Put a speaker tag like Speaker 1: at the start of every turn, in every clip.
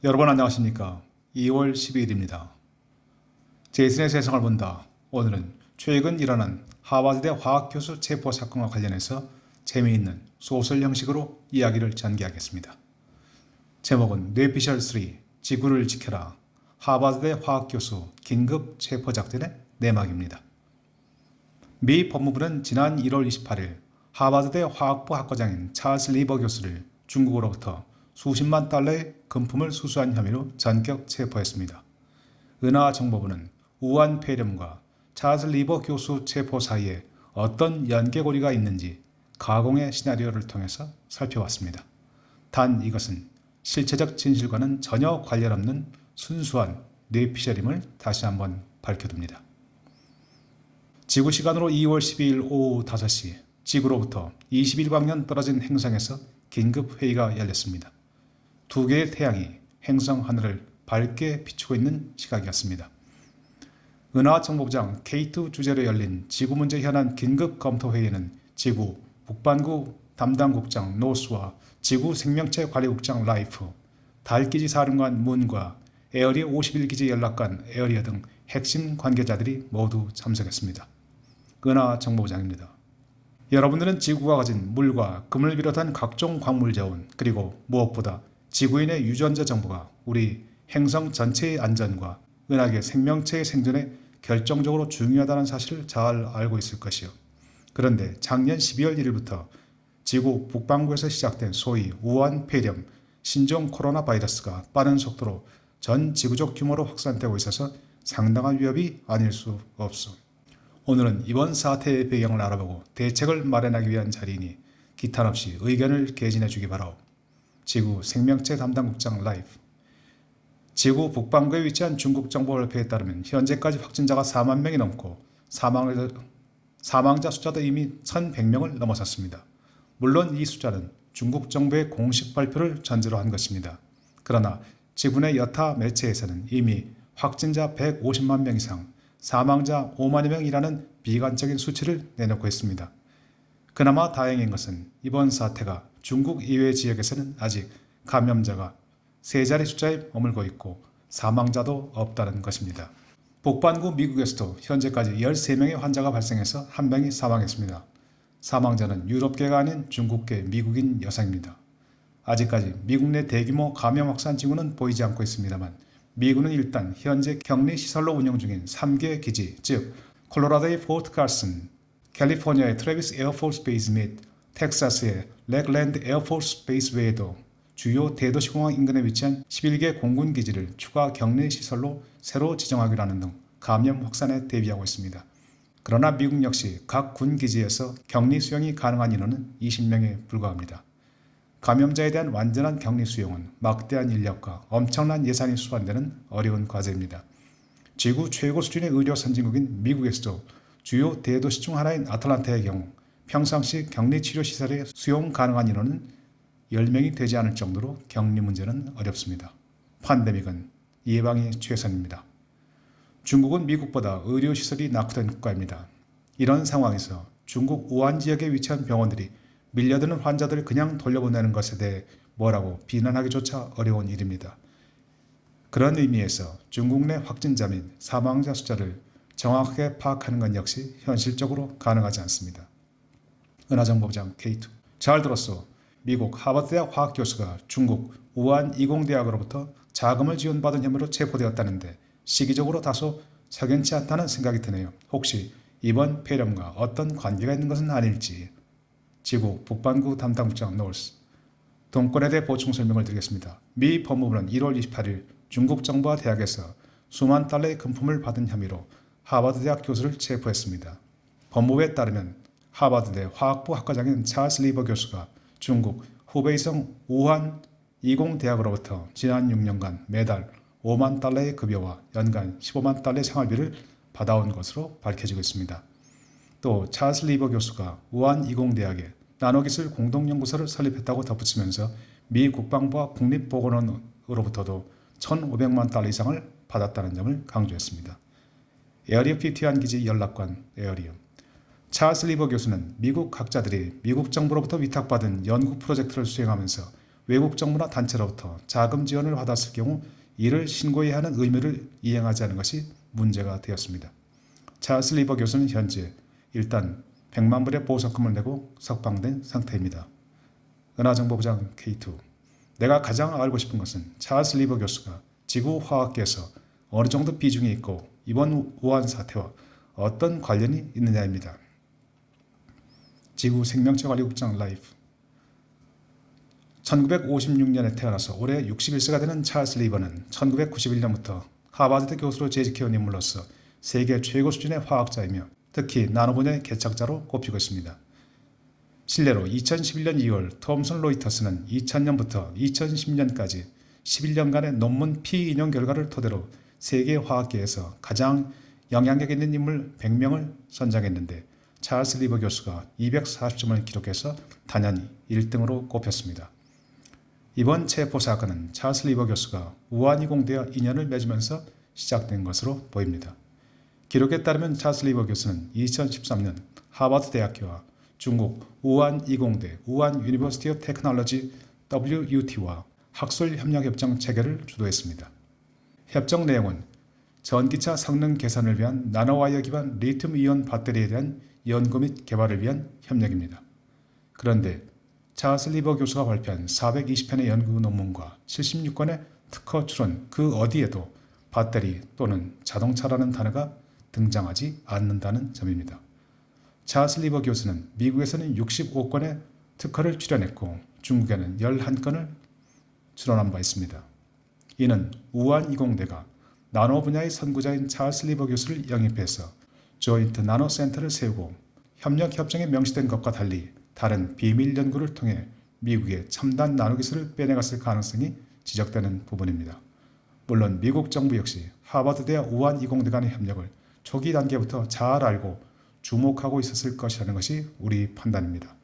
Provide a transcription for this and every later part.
Speaker 1: 여러분 안녕하십니까? 2월 12일입니다. 제이슨의 세상을 본다. 오늘은 최근 일어난 하버드대 화학교수 체포 사건과 관련해서 재미있는 소설 형식으로 이야기를 전개하겠습니다. 제목은 뇌피셜 3 지구를 지켜라. 하버드대 화학교수 긴급 체포작전의 내막입니다. 미 법무부는 지난 1월 28일 하버드대 화학부 학과장인 찰스 리버 교수를 중국으로부터 수십만 달러의 금품을 수수한 혐의로 전격 체포했습니다. 은하정보부는 우한 폐렴과 찰스 리버 교수 체포 사이에 어떤 연계고리가 있는지 가공의 시나리오를 통해서 살펴봤습니다. 단 이것은 실체적 진실과는 전혀 관련 없는 순수한 뇌피셜임을 다시 한번 밝혀둡니다. 지구 시간으로 2월 12일 오후 5시 지구로부터 21광년 떨어진 행성에서 긴급 회의가 열렸습니다. 두 개의 태양이 행성 하늘을 밝게 비추고 있는 시각이었습니다. 은하정보부장 케이트 주재로 열린 지구 문제 현안 긴급 검토 회의에는 지구 북반구 담당국장 노스와 지구 생명체 관리국장 라이프, 달기지 사령관 문과 에어리어 51기지 연락관 에어리어 등 핵심 관계자들이 모두 참석했습니다. 은하정보부장입니다. 여러분들은 지구가 가진 물과 금을 비롯한 각종 광물 자원, 그리고 무엇보다 지구인의 유전자 정보가 우리 행성 전체의 안전과 은하계 생명체의 생존에 결정적으로 중요하다는 사실을 잘 알고 있을 것이요. 그런데 작년 12월 1일부터 지구 북반구에서 시작된 소위 우한 폐렴, 신종 코로나 바이러스가 빠른 속도로 전 지구적 규모로 확산되고 있어서 상당한 위협이 아닐 수 없소. 오늘은 이번 사태의 배경을 알아보고 대책을 마련하기 위한 자리이니 기탄 없이 의견을 개진해 주기 바라오. 지구 생명체 담당국장 라이프. 지구 북반구에 위치한 중국 정보발표에 따르면 현재까지 확진자가 4만 명이 넘고 사망자 숫자도 이미 1,100명을 넘어섰습니다. 물론 이 숫자는 중국 정부의 공식 발표를 전제로 한 것입니다. 그러나 지구 내 여타 매체에서는 이미 확진자 150만 명 이상, 사망자 5만여 명이라는 비관적인 수치를 내놓고 있습니다. 그나마 다행인 것은 이번 사태가 중국 이외 지역에서는 아직 감염자가 세 자리 숫자에 머물고 있고 사망자도 없다는 것입니다. 북반구 미국에서도 현재까지 13명의 환자가 발생해서 1명이 사망했습니다. 사망자는 유럽계가 아닌 중국계 미국인 여성입니다. 아직까지 미국 내 대규모 감염 확산 징후는 보이지 않고 있습니다만 미군은 일단 현재 격리 시설로 운영 중인 3개 기지, 즉 콜로라도의 포트 칼슨, 캘리포니아의 트래비스 에어포스 베이스 및 텍사스의 렉랜드 에어포스 베이스 외에도 주요 대도시 공항 인근에 위치한 11개 공군 기지를 추가 격리 시설로 새로 지정하기로 하는 등 감염 확산에 대비하고 있습니다. 그러나 미국 역시 각 군 기지에서 격리 수용이 가능한 인원은 20명에 불과합니다. 감염자에 대한 완전한 격리 수용은 막대한 인력과 엄청난 예산이 수반되는 어려운 과제입니다. 지구 최고 수준의 의료 선진국인 미국에서도 주요 대도시 중 하나인 아틀란타의 경우 평상시 격리치료시설에 수용 가능한 인원은 10명이 되지 않을 정도로 격리 문제는 어렵습니다. 팬데믹은 예방이 최선입니다. 중국은 미국보다 의료시설이 낙후된 국가입니다. 이런 상황에서 중국 우한 지역에 위치한 병원들이 밀려드는 환자들을 그냥 돌려보내는 것에 대해 뭐라고 비난하기조차 어려운 일입니다. 그런 의미에서 중국 내 확진자 및 사망자 숫자를 정확하게 파악하는 것 역시 현실적으로 가능하지 않습니다. 은하정보부장 케이트. 잘 들었소. 미국 하버드대학 화학교수가 중국 우한 이공대학으로부터 자금을 지원받은 혐의로 체포되었다는데 시기적으로 다소 석연치 않다는 생각이 드네요. 혹시 이번 폐렴과 어떤 관계가 있는 것은 아닐지. 지구 북반구 담당국장 노스. 동권에 대해 보충 설명을 드리겠습니다. 미 법무부는 1월 28일 중국 정부와 대학에서 수만 달러의 금품을 받은 혐의로 하버드대학 교수를 체포했습니다. 법무부에 따르면 하버드대 화학부 학과장인 찰스 리버 교수가 중국 후베이성 우한 이공대학으로부터 지난 6년간 매달 5만 달러의 급여와 연간 15만 달러의 생활비를 받아온 것으로 밝혀지고 있습니다. 또 찰스 리버 교수가 우한 이공대학에 나노기술 공동연구소를 설립했다고 덧붙이면서 미 국방부와 국립보건원으로부터도 1,500만 달러 이상을 받았다는 점을 강조했습니다. 에어리어 51 기지 연락관 에어리어. 찰스 리버 교수는 미국 학자들이 미국 정부로부터 위탁받은 연구 프로젝트를 수행하면서 외국 정부나 단체로부터 자금 지원을 받았을 경우 이를 신고해야 하는 의무를 이행하지 않은 것이 문제가 되었습니다. 찰스 리버 교수는 현재 일단 100만 불의 보석금을 내고 석방된 상태입니다. 은하정보부장 K2. 내가 가장 알고 싶은 것은 찰스 리버 교수가 지구화학계에서 어느 정도 비중이 있고 이번 우한 사태와 어떤 관련이 있느냐입니다. 지구 생명체관리국장 라이프. 1956년에 태어나서 올해 61세가 되는 찰스 리버는 1991년부터 하버드 교수로 재직해온 인물로서 세계 최고 수준의 화학자이며 특히 나노 분야의 개척자로 꼽히고 있습니다. 실례로 2011년 2월 톰슨 로이터스는 2000년부터 2010년까지 11년간의 논문 피인용 결과를 토대로 세계 화학계에서 가장 영향력 있는 인물 100명을 선정했는데 찰스 리버 교수가 240점을 기록해서 단연히 1등으로 꼽혔습니다. 이번 체포 사건은 찰스 리버 교수가 우한2공대와 인연을 맺으면서 시작된 것으로 보입니다. 기록에 따르면 찰스 리버 교수는 2013년 하버드 대학교와 중국 우한2공대 우한 유니버시티 오브 테크놀로지 WUT와 학술 협력 협정 체결을 주도했습니다. 협정 내용은 전기차 성능 개선을 위한 나노와이어 기반 리튬 이온 배터리에 대한 연구 및 개발을 위한 협력입니다. 그런데 찰스 리버 교수가 발표한 420편의 연구 논문과 76건의 특허 출원 그 어디에도 배터리 또는 자동차라는 단어가 등장하지 않는다는 점입니다. 찰스 리버 교수는 미국에서는 65건의 특허를 출원했고 중국에는 11건을 출원한 바 있습니다. 이는 우한2공대가 나노 분야의 선구자인 찰스 리버 교수를 영입해서 조인트 나노 센터를 세우고 협력 협정에 명시된 것과 달리 다른 비밀 연구를 통해 미국의 첨단 나노 기술을 빼내갔을 가능성이 지적되는 부분입니다. 물론 미국 정부 역시 하버드대와 우한2공대 간의 협력을 초기 단계부터 잘 알고 주목하고 있었을 것이라는 것이 우리 판단입니다.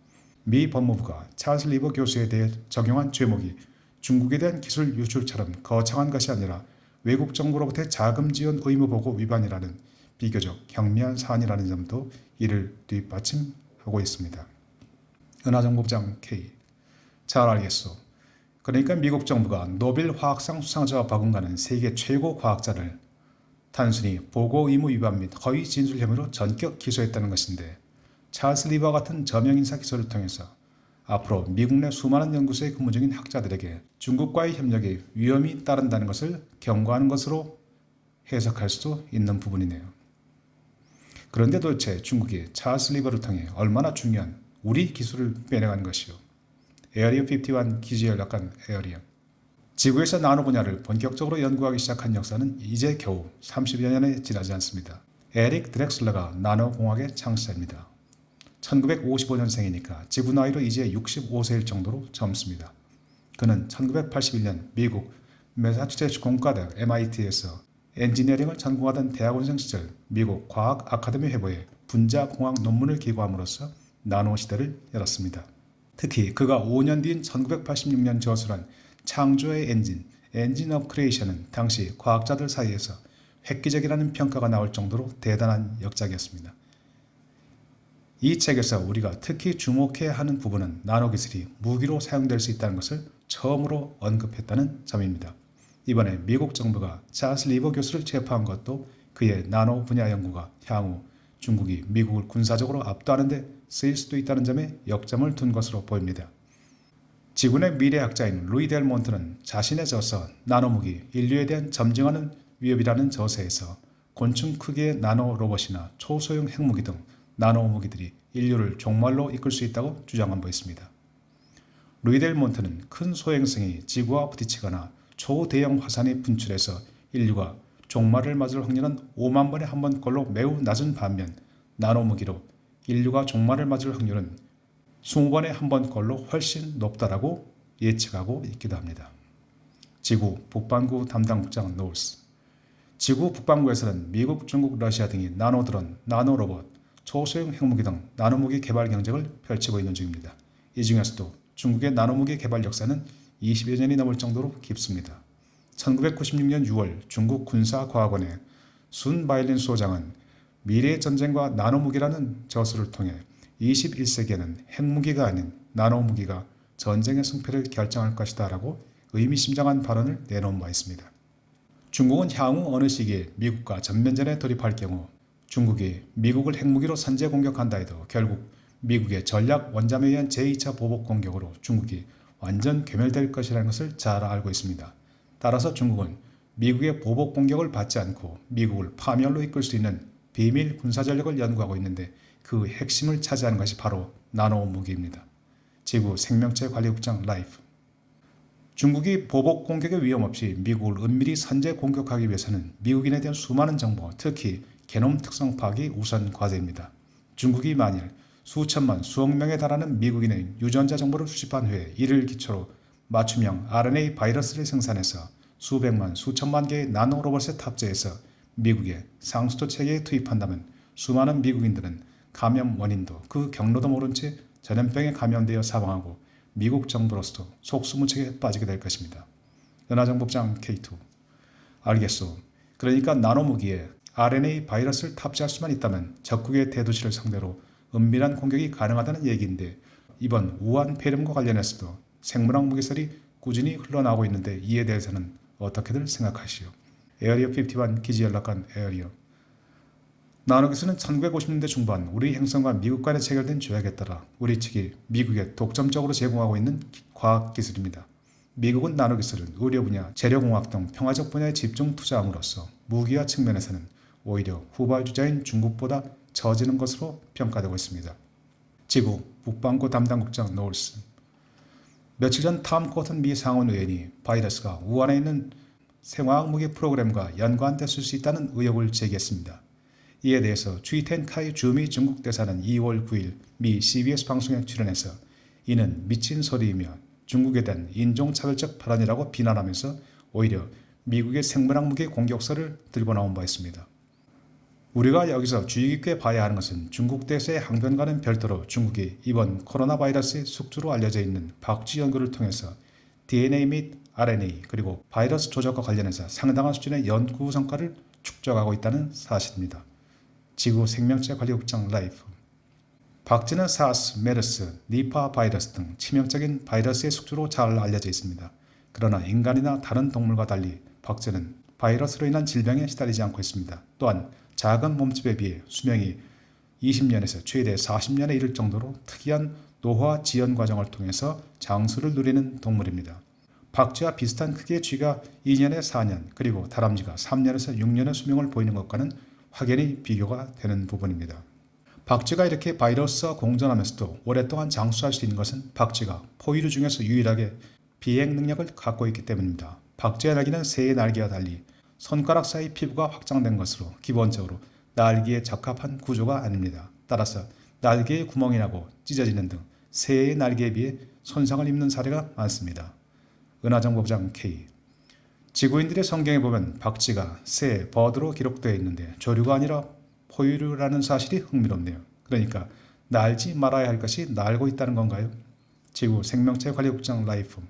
Speaker 1: 미 법무부가 찰스 리버 교수에 대해 적용한 죄목이 중국에 대한 기술 유출처럼 거창한 것이 아니라 외국 정부로부터의 자금 지원 의무 보고 위반이라는 비교적 경미한 사안이라는 점도 이를 뒷받침하고 있습니다. 은하정보부장 K. 잘 알겠소. 그러니까 미국 정부가 노벨 화학상 수상자와 버금가는 세계 최고 과학자를 단순히 보고 의무 위반 및 허위 진술 혐의로 전격 기소했다는 것인데 찰스 리버 같은 저명인사 기소를 통해서 앞으로 미국 내 수많은 연구소에 근무 중인 학자들에게 중국과의 협력에 위험이 따른다는 것을 경고하는 것으로 해석할 수도 있는 부분이네요. 그런데 도대체 중국이 찰스 리버를 통해 얼마나 중요한 우리 기술을 빼내간 것이요. 에어리어 51 기지 연락관 에어리어. 지구에서 나노 분야를 본격적으로 연구하기 시작한 역사는 이제 겨우 30여 년에 지나지 않습니다. 에릭 드렉슬러가 나노공학의 창시자입니다. 1955년생이니까 지구 나이로 이제 65세일 정도로 젊습니다. 그는 1981년 미국 매사추세츠 공과대학 MIT에서 엔지니어링을 전공하던 대학원생 시절 미국 과학 아카데미 회보에 분자공학 논문을 기고함으로써 나노 시대를 열었습니다. 특히 그가 5년 뒤인 1986년 저술한 창조의 엔진 오브 크리에이션은 당시 과학자들 사이에서 획기적이라는 평가가 나올 정도로 대단한 역작이었습니다. 이 책에서 우리가 특히 주목해야 하는 부분은 나노 기술이 무기로 사용될 수 있다는 것을 처음으로 언급했다는 점입니다. 이번에 미국 정부가 찰스 리버 교수를 체포한 것도 그의 나노 분야 연구가 향후 중국이 미국을 군사적으로 압도하는 데 쓰일 수도 있다는 점에 역점을 둔 것으로 보입니다. 지구내 미래학자인 루이 델 몬트는 자신의 저서 나노무기 인류에 대한 점증하는 위협이라는 저서에서 곤충 크기의 나노 로봇이나 초소형 핵무기 등 나노 무기들이 인류를 종말로 이끌 수 있다고 주장한 바 있습니다. 루이 델 몬트는 큰 소행성이 지구와 부딪히거나 초대형 화산이 분출해서 인류가 종말을 맞을 확률은 5만 번에 한 번꼴로 매우 낮은 반면 나노 무기로 인류가 종말을 맞을 확률은 20번에 한 번꼴로 훨씬 높다라고 예측하고 있기도 합니다. 지구 북반구 담당 국장 노스. 지구 북반구에서는 미국, 중국, 러시아 등이 나노드론, 나노로봇, 초소형 핵무기 등 나노무기 개발 경쟁을 펼치고 있는 중입니다. 이 중에서도 중국의 나노무기 개발 역사는 20여 년이 넘을 정도로 깊습니다. 1996년 6월 중국 군사과학원의 순 바이린 소장은 미래의 전쟁과 나노무기라는 저서를 통해 21세기에는 핵무기가 아닌 나노무기가 전쟁의 승패를 결정할 것이다 라고 의미심장한 발언을 내놓은 바 있습니다. 중국은 향후 어느 시기에 미국과 전면전에 돌입할 경우 중국이 미국을 핵무기로 선제 공격한다 해도 결국 미국의 전략 원잠에 의한 제2차 보복 공격으로 중국이 완전 괴멸될 것이라는 것을 잘 알고 있습니다. 따라서 중국은 미국의 보복 공격을 받지 않고 미국을 파멸로 이끌 수 있는 비밀 군사 전력을 연구하고 있는데 그 핵심을 차지하는 것이 바로 나노 무기입니다. 지구 생명체 관리국장 라이프. 중국이 보복 공격의 위험 없이 미국을 은밀히 선제 공격하기 위해서는 미국인에 대한 수많은 정보, 특히 게놈 특성 파악이 우선 과제입니다. 중국이 만일 수천만 수억 명에 달하는 미국인의 유전자 정보를 수집한 후에 이를 기초로 맞춤형 RNA 바이러스를 생산해서 수백만 수천만 개의 나노 로봇에 탑재해서 미국의 상수도 체계에 투입한다면 수많은 미국인들은 감염 원인도 그 경로도 모른 채 전염병에 감염되어 사망하고 미국 정부로서도 속수무책에 빠지게 될 것입니다. 연화정보장 K2. 알겠소. 그러니까 나노무기에 RNA 바이러스를 탑재할 수만 있다면 적국의 대도시를 상대로 은밀한 공격이 가능하다는 얘기인데 이번 우한 폐렴과 관련해서도 생물학 무기설이 꾸준히 흘러나오고 있는데 이에 대해서는 어떻게들 생각하시오? 에어리어 51 기지 연락관 에어리어. 나노기술은 1950년대 중반 우리 행성과 미국 간에 체결된 조약에 따라 우리 측이 미국에 독점적으로 제공하고 있는 과학기술입니다. 미국은 나노기술을 의료 분야, 재료공학 등 평화적 분야에 집중 투자함으로써 무기화 측면에서는 오히려 후발주자인 중국보다 처지는 것으로 평가되고 있습니다. 지구 북반구 담당국장 노울스. 며칠 전 탐 코튼 미 상원 의원이 바이러스가 우한에 있는 생화학 무기 프로그램과 연관됐을 수 있다는 의혹을 제기했습니다. 이에 대해서 주이텐 카이 주미 중국 대사는 2월 9일 미 CBS 방송에 출연해서 이는 미친 소리이며 중국에 대한 인종차별적 발언이라고 비난하면서 오히려 미국의 생물학 무기 공격설을 들고 나온 바 있습니다. 우리가 여기서 주의 깊게 봐야 하는 것은 중국 대사의 항변과는 별도로 중국이 이번 코로나 바이러스의 숙주로 알려져 있는 박쥐 연구를 통해서 DNA 및 RNA 그리고 바이러스 조작과 관련해서 상당한 수준의 연구 성과를 축적하고 있다는 사실입니다. 지구 생명체 관리국장 라이프. 박쥐는 사스, 메르스, 니파 바이러스 등 치명적인 바이러스의 숙주로 잘 알려져 있습니다. 그러나 인간이나 다른 동물과 달리 박쥐는 바이러스로 인한 질병에 시달리지 않고 있습니다. 또한 작은 몸집에 비해 수명이 20년에서 최대 40년에 이를 정도로 특이한 노화 지연 과정을 통해서 장수를 누리는 동물입니다. 박쥐와 비슷한 크기의 쥐가 2년에 4년 그리고 다람쥐가 3년에서 6년의 수명을 보이는 것과는 확연히 비교가 되는 부분입니다. 박쥐가 이렇게 바이러스와 공존하면서도 오랫동안 장수할 수 있는 것은 박쥐가 포유류 중에서 유일하게 비행 능력을 갖고 있기 때문입니다. 박쥐의 날개는 새의 날개와 달리 손가락 사이 피부가 확장된 것으로 기본적으로 날개에 적합한 구조가 아닙니다. 따라서 날개에 구멍이 나고 찢어지는 등 새의 날개에 비해 손상을 입는 사례가 많습니다. 은하정보장 K. 지구인들의 성경에 보면 박쥐가 새, 버드로 기록되어 있는데 조류가 아니라 포유류라는 사실이 흥미롭네요. 그러니까 날지 말아야 할 것이 날고 있다는 건가요? 지구 생명체 관리국장 라이프.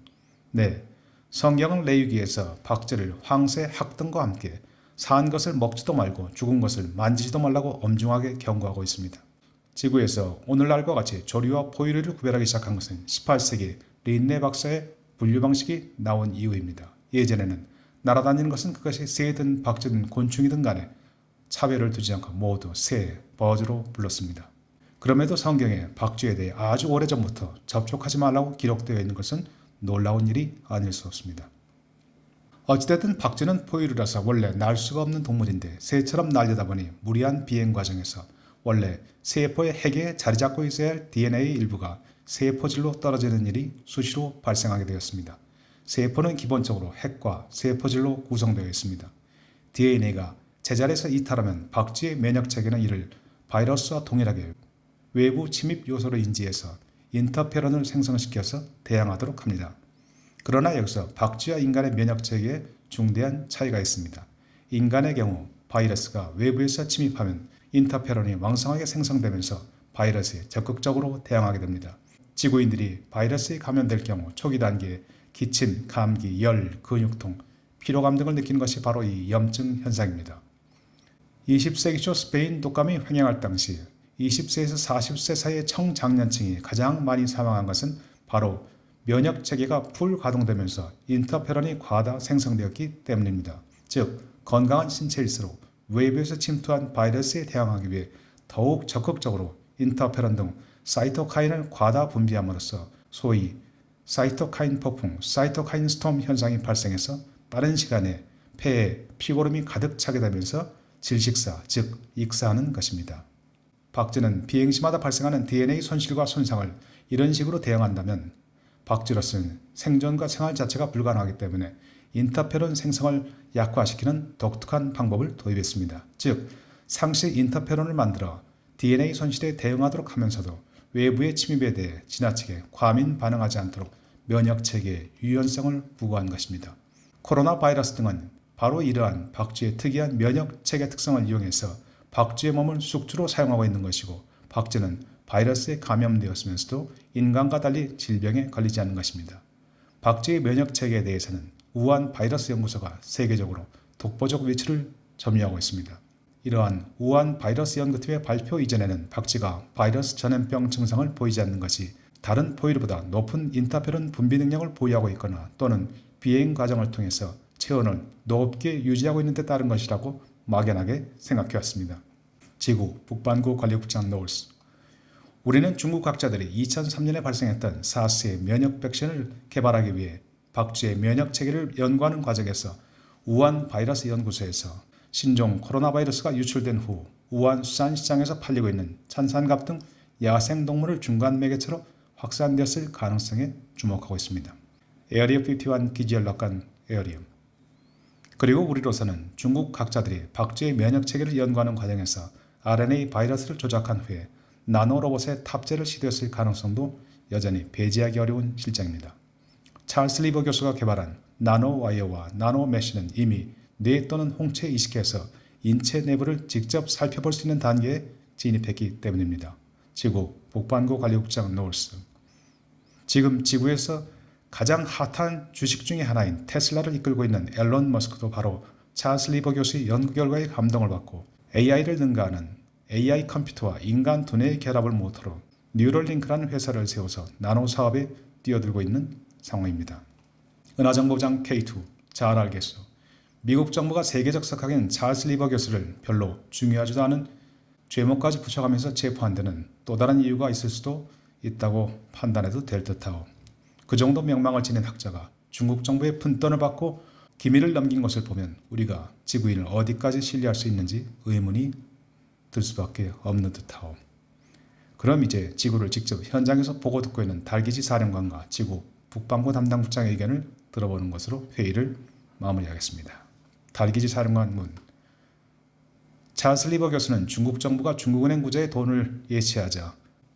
Speaker 1: 네, 성경은 레위기에서 박쥐를 황새 학등과 함께 산 것을 먹지도 말고 죽은 것을 만지지도 말라고 엄중하게 경고하고 있습니다. 지구에서 오늘날과 같이 조류와 포유류를 구별하기 시작한 것은 18세기 린네 박사의 분류 방식이 나온 이후입니다. 예전에는 날아다니는 것은 그것이 새든 박쥐든 곤충이든 간에 차별을 두지 않고 모두 새, 버즈로 불렀습니다. 그럼에도 성경에 박쥐에 대해 아주 오래전부터 접촉하지 말라고 기록되어 있는 것은 놀라운 일이 아닐 수 없습니다. 어찌됐든 박쥐는 포유류라서 원래 날 수가 없는 동물인데 새처럼 날려다 보니 무리한 비행 과정에서 원래 세포의 핵에 자리 잡고 있어야 할 DNA 일부가 세포질로 떨어지는 일이 수시로 발생하게 되었습니다. 세포는 기본적으로 핵과 세포질로 구성되어 있습니다. DNA가 제자리에서 이탈하면 박쥐의 면역체계는 이를 바이러스와 동일하게 외부 침입 요소로 인지해서 인터페론을 생성시켜서 대항하도록 합니다. 그러나 여기서 박쥐와 인간의 면역체계에 중대한 차이가 있습니다. 인간의 경우 바이러스가 외부에서 침입하면 인터페론이 왕성하게 생성되면서 바이러스에 적극적으로 대항하게 됩니다. 지구인들이 바이러스에 감염될 경우 초기 단계에 기침, 감기, 열, 근육통, 피로감 등을 느끼는 것이 바로 이 염증 현상입니다. 20세기 초 스페인 독감이 횡행할 당시 20세에서 40세 사이의 청장년층이 가장 많이 사망한 것은 바로 면역 체계가 풀 가동되면서 인터페론이 과다 생성되었기 때문입니다. 즉, 건강한 신체일수록 외부에서 침투한 바이러스에 대항하기 위해 더욱 적극적으로 인터페론 등 사이토카인을 과다 분비함으로써 소위 사이토카인 폭풍, 사이토카인 스톰 현상이 발생해서 빠른 시간에 폐에 피고름이 가득 차게 되면서 질식사, 즉 익사하는 것입니다. 박쥐는 비행시마다 발생하는 DNA 손실과 손상을 이런 식으로 대응한다면 박쥐로서는 생존과 생활 자체가 불가능하기 때문에 인터페론 생성을 약화시키는 독특한 방법을 도입했습니다. 즉, 상시 인터페론을 만들어 DNA 손실에 대응하도록 하면서도 외부의 침입에 대해 지나치게 과민 반응하지 않도록 면역체계에 유연성을 부과한 것입니다. 코로나 바이러스 등은 바로 이러한 박쥐의 특이한 면역체계 특성을 이용해서 박쥐의 몸을 숙주로 사용하고 있는 것이고, 박쥐는 바이러스에 감염되었으면서도 인간과 달리 질병에 걸리지 않는 것입니다. 박쥐의 면역체계에 대해서는 우한 바이러스 연구소가 세계적으로 독보적 위치를 점유하고 있습니다. 이러한 우한 바이러스 연구팀의 발표 이전에는 박쥐가 바이러스 전염병 증상을 보이지 않는 것이 다른 포유류보다 높은 인터페론 분비 능력을 보유하고 있거나 또는 비행 과정을 통해서 체온을 높게 유지하고 있는 데 따른 것이라고 막연하게 생각해왔습니다. 지구 북반구 관리국장 노울스. 우리는 중국 학자들이 2003년에 발생했던 사스의 면역 백신을 개발하기 위해 박쥐의 면역 체계를 연구하는 과정에서 우한 바이러스 연구소에서 신종 코로나 바이러스가 유출된 후 우한 수산시장에서 팔리고 있는 찬산갑 등 야생동물을 중간 매개체로 확산되었을 가능성에 주목하고 있습니다. 에어리어 51 기지연락관 에어리엄. 그리고 우리로서는 중국 학자들이 박쥐의 면역체계를 연구하는 과정에서 RNA 바이러스를 조작한 후에 나노로봇의 탑재를 시도했을 가능성도 여전히 배제하기 어려운 실정입니다. 찰스 리버 교수가 개발한 나노와이어와 나노메쉬는 이미 뇌 또는 홍채에 이식해서 인체 내부를 직접 살펴볼 수 있는 단계에 진입했기 때문입니다. 지구 북반구 관리국장 노울스. 지금 지구에서 가장 핫한 주식 중의 하나인 테슬라를 이끌고 있는 앨런 머스크도 바로 찰스 리버 교수의 연구 결과에 감동을 받고 AI를 능가하는 AI 컴퓨터와 인간 두뇌의 결합을 모토로 뉴럴링크라는 회사를 세워서 나노 사업에 뛰어들고 있는 상황입니다. 은하정보장 K2, 잘 알겠소. 미국 정부가 세계적 석학인 찰스 리버 교수를 별로 중요하지도 않은 죄목까지 붙여가면서 체포한 데는 또 다른 이유가 있을 수도 있다고 판단해도 될 듯하오. 그 정도 명망을 지닌 학자가 중국 정부의 푼돈을 받고 기밀을 넘긴 것을 보면 우리가 지구인을 어디까지 신뢰할 수 있는지 의문이 들 수밖에 없는 듯하오. 그럼 이제 지구를 직접 현장에서 보고 듣고 있는 달기지 사령관과 지구 북반구 담당 국장의 의견을 들어보는 것으로 회의를 마무리하겠습니다. 달기지 사령관 문. 찰스 리버 교수는 중국 정부가 중국은행 구제에 돈을 예치하자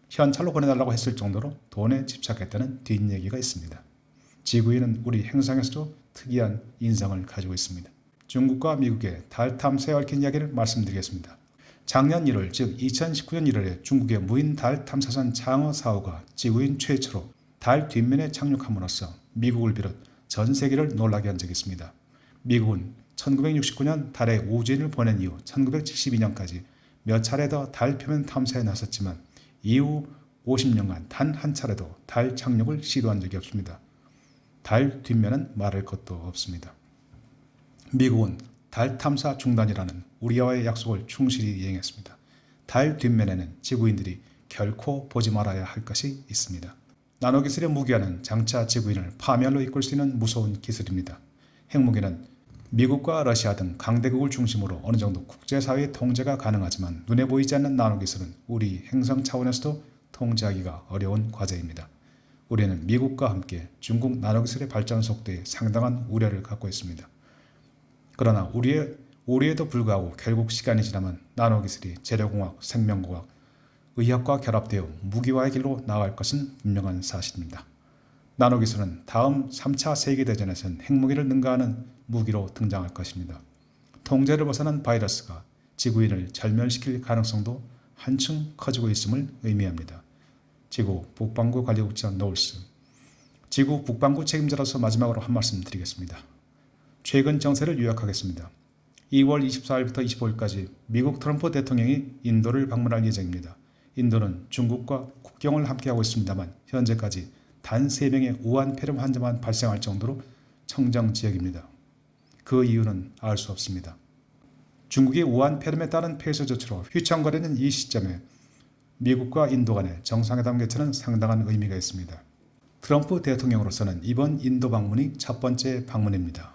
Speaker 1: 현찰로 보내달라고 했을 정도로 돈에 집착했다는 뒷얘기가 있습니다. 지구인은 우리 행성에서도 특이한 인성을 가지고 있습니다. 중국과 미국의 달 탐사에 얽힌 이야기를 말씀드리겠습니다. 작년 1월 즉 2019년 1월에 중국의 무인 달 탐사선 장어 4호가 지구인 최초로 달 뒷면에 착륙함으로써 미국을 비롯 전 세계를 놀라게 한 적이 있습니다. 미국은 1969년 달에 우주인을 보낸 이후 1972년까지 몇 차례 더 달 표면 탐사에 나섰지만 이후 50년간 단 한 차례도 달 착륙을 시도한 적이 없습니다. 달 뒷면은 말할 것도 없습니다. 미국은 달 탐사 중단이라는 우리와의 약속을 충실히 이행했습니다. 달 뒷면에는 지구인들이 결코 보지 말아야 할 것이 있습니다. 나노기술의 무기화는 장차 지구인을 파멸로 이끌 수 있는 무서운 기술입니다. 핵무기는 미국과 러시아 등 강대국을 중심으로 어느 정도 국제사회의 통제가 가능하지만 눈에 보이지 않는 나노기술은 우리 행성 차원에서도 통제하기가 어려운 과제입니다. 우리는 미국과 함께 중국 나노기술의 발전 속도에 상당한 우려를 갖고 있습니다. 그러나 우리에도 불구하고 결국 시간이 지나면 나노기술이 재료공학, 생명공학, 의학과 결합되어 무기화의 길로 나아갈 것은 분명한 사실입니다. 나노기술은 다음 3차 세계대전에선 핵무기를 능가하는 무기로 등장할 것입니다. 통제를 벗어난 바이러스가 지구인을 절멸시킬 가능성도 한층 커지고 있음을 의미합니다. 지구 북반구 관리국장 노울스. 지구 북반구 책임자로서 마지막으로 한 말씀 드리겠습니다. 최근 정세를 요약하겠습니다. 2월 24일부터 25일까지 미국 트럼프 대통령이 인도를 방문할 예정입니다. 인도는 중국과 국경을 함께하고 있습니다만 현재까지 단 3명의 우한 폐렴 환자만 발생할 정도로 청정 지역입니다. 그 이유는 알 수 없습니다. 중국이 우한 폐렴에 따른 폐쇄 조치로 휘청거리는 이 시점에 미국과 인도 간의 정상회담 개최는 상당한 의미가 있습니다. 트럼프 대통령으로서는 이번 인도 방문이 첫 번째 방문입니다.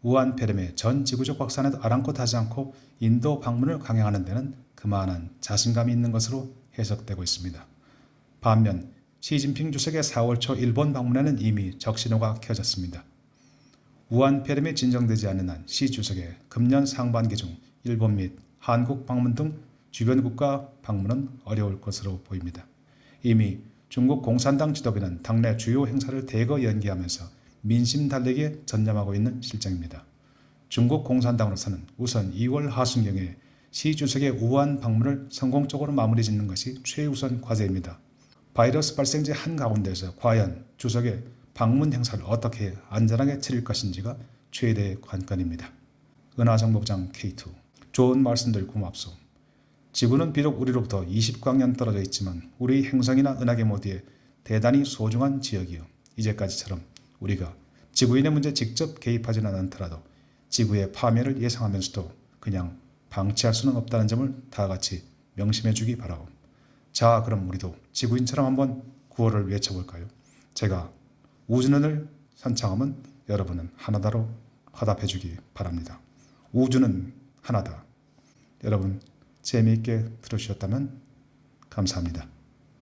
Speaker 1: 우한 폐렴의 전 지구적 확산에도 아랑곳하지 않고 인도 방문을 강행하는 데는 그만한 자신감이 있는 것으로 해석되고 있습니다. 반면 시진핑 주석의 4월 초 일본 방문에는 이미 적신호가 켜졌습니다. 우한 폐렴이 진정되지 않는 한 시 주석의 금년 상반기 중 일본 및 한국 방문 등 주변 국가 방문은 어려울 것으로 보입니다. 이미 중국 공산당 지도부는 당내 주요 행사를 대거 연기하면서 민심 달래기에 전념하고 있는 실정입니다. 중국 공산당으로서는 우선 2월 하순경에 시 주석의 우한 방문을 성공적으로 마무리 짓는 것이 최우선 과제입니다. 바이러스 발생지 한가운데에서 과연 주석의 방문 행사를 어떻게 안전하게 치를 것인지가 최대의 관건입니다. 은하정보부장 K2 좋은 말씀들 고맙소. 지구는 비록 우리로부터 20광년 떨어져 있지만 우리 행성이나 은하계 모두에 대단히 소중한 지역이요. 이제까지처럼 우리가 지구인의 문제에 직접 개입하지는 않더라도 지구의 파멸을 예상하면서도 그냥 방치할 수는 없다는 점을 다 같이 명심해 주기 바라오. 자, 그럼 우리도 지구인처럼 한번 구호를 외쳐볼까요? 제가 우주는을 선창하면 여러분은 하나다로 화답해 주기 바랍니다. 우주는 하나다. 여러분 재미있게 들어주셨다면 감사합니다.